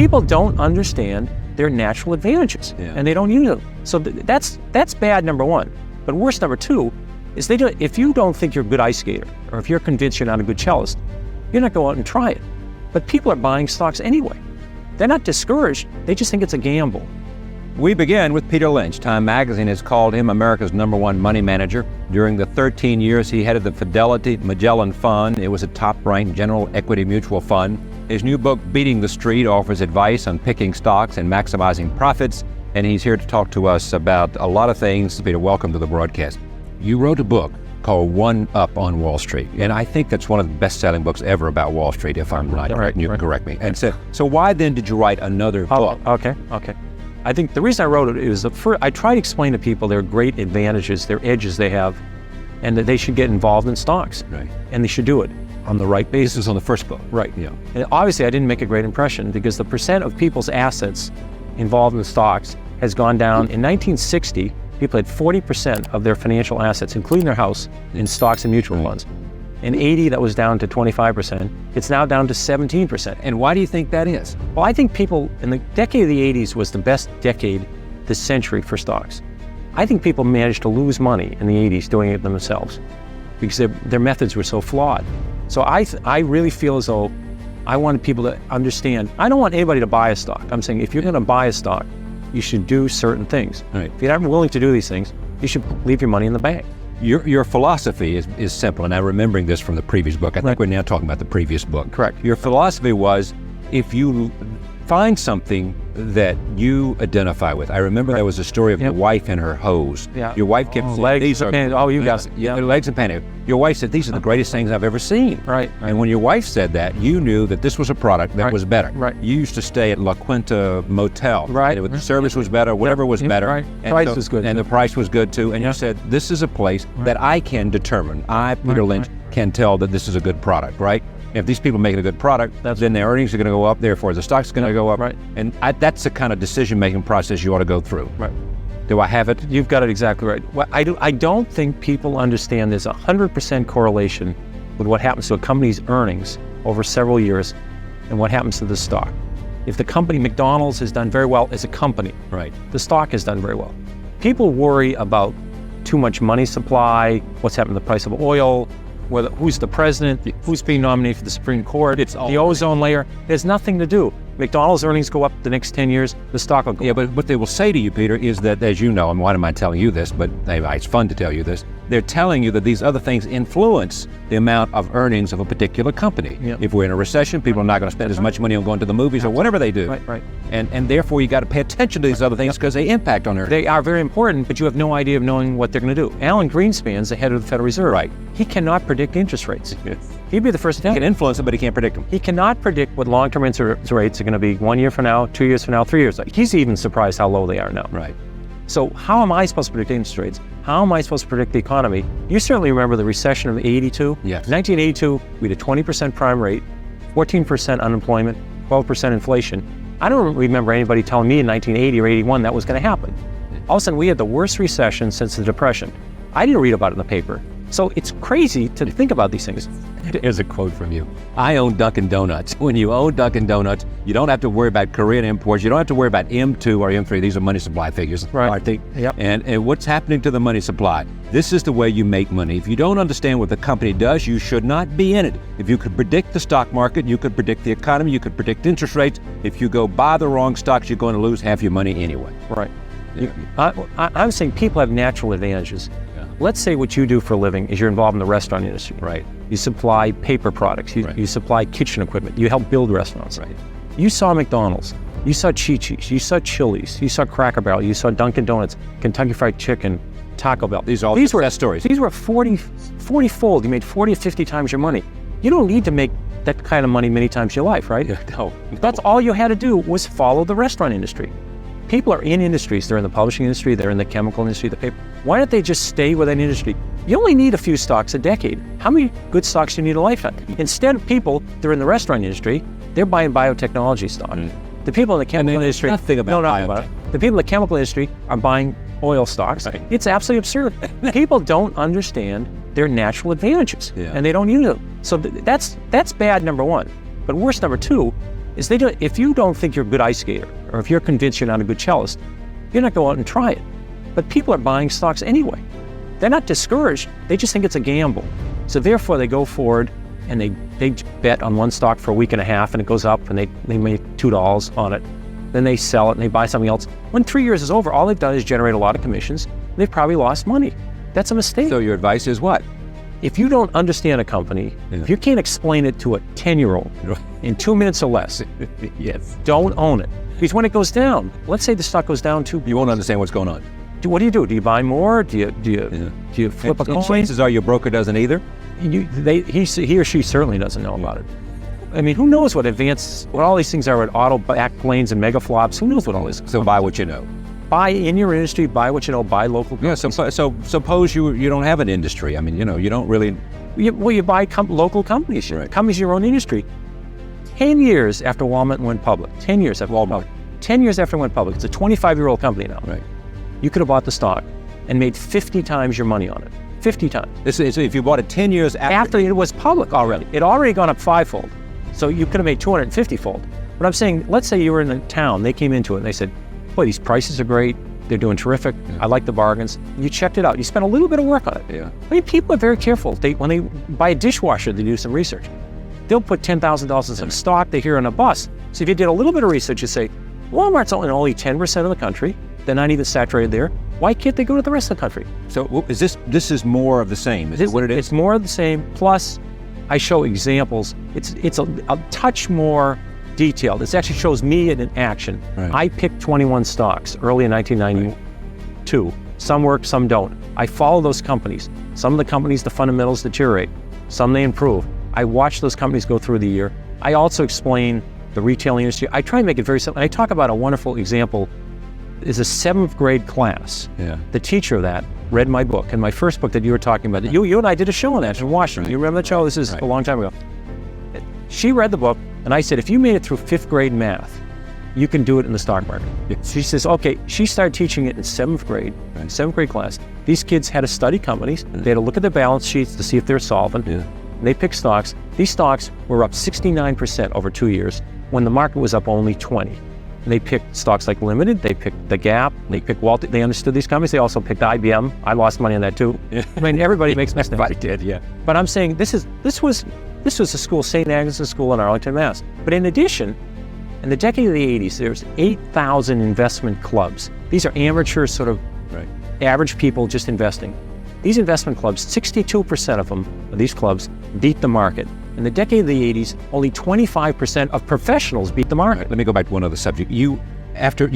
People don't understand their natural advantages, and they don't use them. So that's bad, number one. But worse, number two, is if you don't think you're a good ice skater, or if you're convinced you're not a good cellist, you're not going out and try it. But people are buying stocks anyway. They're not discouraged, they just think it's a gamble. We begin with Peter Lynch. Time magazine has called him America's #1 money manager. During the 13 years he headed the Fidelity Magellan Fund, it was a top-ranked general equity mutual fund. His new book, Beating the Street, offers advice on picking stocks and maximizing profits, and he's here to talk to us about a lot of things. Peter, welcome to the broadcast. You wrote a book called One Up on Wall Street, and I think that's one of the best-selling books ever about Wall Street, if I'm right. You can correct me. And so why then did you write another book? Okay. I think the reason I wrote it is I try to explain to people their great advantages, their edges they have, and that they should get involved in stocks. Right. And they should do it on the right basis. This is on the first book. Right. Yeah. And obviously I didn't make a great impression because the percent of people's assets involved in stocks has gone down. In 1960, people had 40% of their financial assets, including their house, in stocks and mutual funds. In 80, that was down to 25%. It's now down to 17%. And why do you think that is? Well, I think people, in the decade of the 80s was the best decade this century for stocks. I think people managed to lose money in the 80s doing it themselves because their methods were so flawed. So I really feel as though I wanted people to understand, I don't want anybody to buy a stock. I'm saying if you're going to buy a stock, you should do certain things. Right. If you're not willing to do these things, you should leave your money in the bank. Your philosophy is simple, and I'm remembering this from the previous book. I think we're now talking about the previous book. Correct. Your philosophy was, if you find something that you identify with. I remember there was a story of your wife and her hose. Yeah. Your wife kept saying, legs and panties. You got it. Yeah, legs and panties. Your wife said, these are the greatest things I've ever seen. Right. And when your wife said that, you knew that this was a product that was better. Right. You used to stay at La Quinta Motel. Right. And the service was better, whatever was better. Right. And Price was good. And the price was good too. And you said, this is a place that I can determine. I, Peter Lynch, can tell that this is a good product, right? If these people make a good product, then their earnings are going to go up, therefore the stock's going to go up. Right. And that's the kind of decision-making process you ought to go through. Right. Do I have it? You've got it exactly right. Well, I don't think people understand there's 100% correlation with what happens to a company's earnings over several years and what happens to the stock. If the company, McDonald's, has done very well as a company, right, the stock has done very well. People worry about too much money supply, what's happened to the price of oil, who's the president, who's being nominated for the Supreme Court, it's the ozone layer. There's nothing to do. McDonald's earnings go up the next 10 years, the stock will go up. Yeah, but what they will say to you, Peter, is that, as you know, and why am I telling you this, but it's fun to tell you this, they're telling you that these other things influence the amount of earnings of a particular company. Yep. If we're in a recession, people are not going to spend as much money on going to the movies or whatever they do. Right. And therefore, you got to pay attention to these other things because they impact on earnings. They are very important, but you have no idea of knowing what they're going to do. Alan Greenspan's the head of the Federal Reserve. Right. He cannot predict interest rates. He'd be the first to tell you. He can influence them, but he can't predict them. He cannot predict what long-term interest rates are going to be 1 year from now, 2 years from now, 3 years. He's even surprised how low they are now. Right. So how am I supposed to predict interest rates? How am I supposed to predict the economy? You certainly remember the recession of 82? Yes. 1982, we had a 20% prime rate, 14% unemployment, 12% inflation. I don't remember anybody telling me in 1980 or 81 that was going to happen. All of a sudden, we had the worst recession since the Depression. I didn't read about it in the paper. So it's crazy to think about these things. Here's a quote from you. I own Dunkin' Donuts. When you own Dunkin' Donuts, you don't have to worry about Korean imports. You don't have to worry about M2 or M3. These are money supply figures. Right. Yep. And what's happening to the money supply? This is the way you make money. If you don't understand what the company does, you should not be in it. If you could predict the stock market, you could predict the economy, you could predict interest rates. If you go buy the wrong stocks, you're going to lose half your money anyway. Right. Yeah. I'm saying people have natural advantages. Let's say what you do for a living is you're involved in the restaurant industry. Right. You supply paper products. You supply kitchen equipment. You help build restaurants. Right. You saw McDonald's. You saw Chi-Chi's. You saw Chili's. You saw Cracker Barrel. You saw Dunkin' Donuts, Kentucky Fried Chicken, Taco Bell. These were success stories. These were 40-fold. You made 40 or 50 times your money. You don't need to make that kind of money many times in your life, right? No. That's all you had to do was follow the restaurant industry. People are in industries. They're in the publishing industry. They're in the chemical industry, the paper. Why don't they just stay with that industry? You only need a few stocks a decade. How many good stocks do you need a lifetime? Instead of people that are in the restaurant industry, they're buying biotechnology stock. The people in the chemical industry, the people in the chemical industry are buying oil stocks. Right. It's absolutely absurd. People don't understand their natural advantages, and they don't use them. So that's bad, number one. But worse, number two, is if you don't think you're a good ice skater, or if you're convinced you're not a good cellist, you're not going out and try it. But people are buying stocks anyway. They're not discouraged, they just think it's a gamble. So therefore they go forward and they bet on one stock for a week and a half, and it goes up and they make $2 on it. Then they sell it and they buy something else. When 3 years is over, all they've done is generate a lot of commissions. They've probably lost money. That's a mistake. So your advice is what? If you don't understand a company, if you can't explain it to a 10-year-old in 2 minutes or less, Yes. don't own it. Because when it goes down, let's say the stock goes down too, You won't understand what's going on. what do you do? Do you buy more? Do you flip a coin? Chances are your broker doesn't either. He or she certainly doesn't know about it. I mean, who knows what all these things are with auto backplanes and mega flops? Who knows what all this is? So buy what you know. Buy in your industry, buy what you know, buy local. Yeah. So suppose you don't have an industry. I mean, you don't really. You buy local companies. Right. Companies in your own industry. 10 years after Walmart went public. 10 years after Walmart. 10 years after it went public. It's a 25-year-old company now. Right. You could have bought the stock and made 50 times your money on it. 50 times. This is if you bought it 10 years After it was public already. It already gone up 5-fold. So you could have made 250-fold. But I'm saying, let's say you were in a town, they came into it and they said, boy, these prices are great. They're doing terrific. I like the bargains. You checked it out. You spent a little bit of work on it. Yeah. I mean, people are very careful. When they buy a dishwasher, they do some research. They'll put $10,000 in some stock they hear on a bus. So if you did a little bit of research, you say, Walmart's only 10% of the country. They're not even saturated there. Why can't they go to the rest of the country? So is this is more of the same? Is it what it is? It's more of the same. Plus, I show examples. It's a touch more detailed. It actually shows me in action. Right. I picked 21 stocks early in 1992. Right. Some work, some don't. I follow those companies. Some of the companies, the fundamentals deteriorate. Some they improve. I watch those companies go through the year. I also explain the retail industry. I try and make it very simple. And I talk about a wonderful example. Is a 7th grade class. Yeah. The teacher of that read my book, and my first book that you were talking about. You and I did a show on that in Washington. Right. You remember that show? This is a long time ago. She read the book, and I said, if you made it through 5th grade math, you can do it in the stock market. Yes. She says, okay. She started teaching it in 7th grade, 7th grade class. These kids had to study companies. They had to look at their balance sheets to see if they're solvent. Yeah. And they picked stocks. These stocks were up 69% over 2 years when the market was up only 20. And they picked stocks like Limited, they picked The Gap, they picked Walt, they understood these companies. They also picked IBM. I lost money on that too. I mean, everybody makes mistakes. Everybody did, yeah. But I'm saying this was a school, St. Agnes School in Arlington, Mass. But in addition, in the decade of the 80s, there's 8,000 investment clubs. These are amateur sort of average people just investing. These investment clubs, 62% of them, of these clubs, beat the market. In the decade of the 80s, only 25% of professionals beat the market. Let me go back to one other subject. You're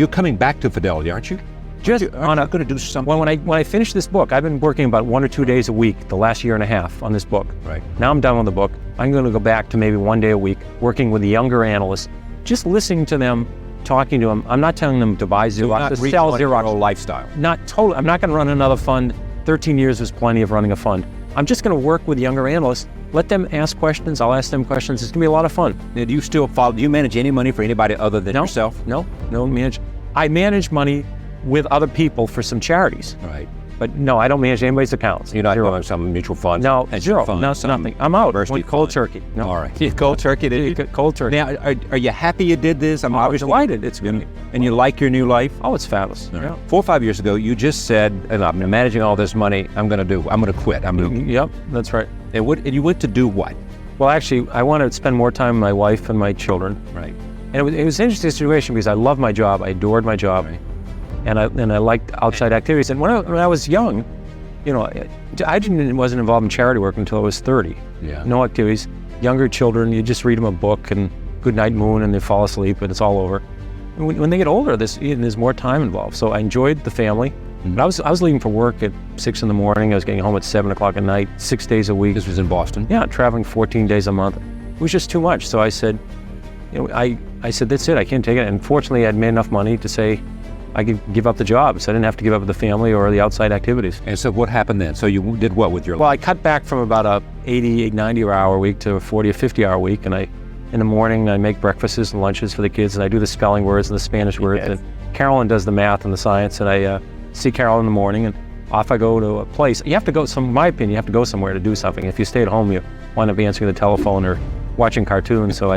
coming back to Fidelity, aren't you? Just going to do something. When I finish this book, I've been working about 1 or 2 days a week the last year and a half on this book. Right. Now I'm done with the book. I'm going to go back to maybe 1 day a week, working with the younger analysts, just listening to them, talking to them. I'm not telling them to buy Xerox, to sell Xerox. Lifestyle. Not totally. I'm not going to run another fund. 13 years was plenty of running a fund. I'm just going to work with younger analysts. Let them ask questions. I'll ask them questions. It's going to be a lot of fun. Now, do you manage any money for anybody other than yourself? No, I manage money with other people for some charities. Right. But no, I don't manage anybody's accounts. You're not doing some mutual funds? No, zero. No, nothing. I'm out. Cold turkey. No. All right. Cold turkey. Cold turkey. Now, are you happy you did this? I'm obviously delighted. It's good. And you like your new life? Oh, it's fabulous. Right. Yeah. 4 or 5 years ago, you just said, I'm managing all this money. I'm going to quit. Yep, that's right. And you went to do what? Well, actually, I wanted to spend more time with my wife and my children. Right. And it was an interesting situation because I loved my job. I adored my job. Right. And I liked outside activities. And when I was young, I wasn't involved in charity work until I was 30. Yeah. No activities. Younger children, you just read them a book and good night moon and they fall asleep and it's all over. When they get older, there's more time involved. So I enjoyed the family. Mm-hmm. But I was leaving for work at 6 in the morning. I was getting home at 7 o'clock at night, 6 days a week. This was in Boston? Yeah, traveling 14 days a month. It was just too much. So I said, I said, that's it. I can't take it. And fortunately, I'd made enough money to say I could give up the job. So I didn't have to give up the family or the outside activities. And so what happened then? So you did what with your life? Well, I cut back from about a 90 hour week to a 40 or 50 hour week. And in the morning, I make breakfasts and lunches for the kids. And I do the spelling words and the Spanish words. Yes. And Carolyn does the math and the science. And I see Carol in the morning and off I go to a place. You have to go, in my opinion, you have to go somewhere to do something. If you stay at home, you wind up answering the telephone or watching cartoons, so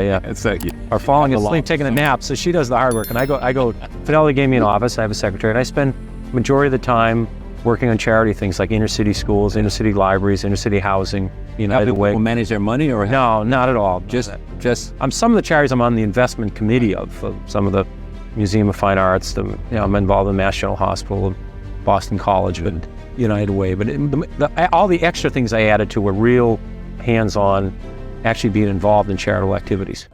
or falling asleep, taking a nap. So she does the hard work, and I go. Fidelity gave me an office. I have a secretary, and I spend majority of the time working on charity things like inner city schools, inner city libraries, inner city housing. Help people manage their money, or no, not at all. Just some of the charities I'm on the investment committee of some of the Museum of Fine Arts. I'm involved in Mass General Hospital, Boston College, and United Way. But all the extra things I added to were real hands-on, actually being involved in charitable activities.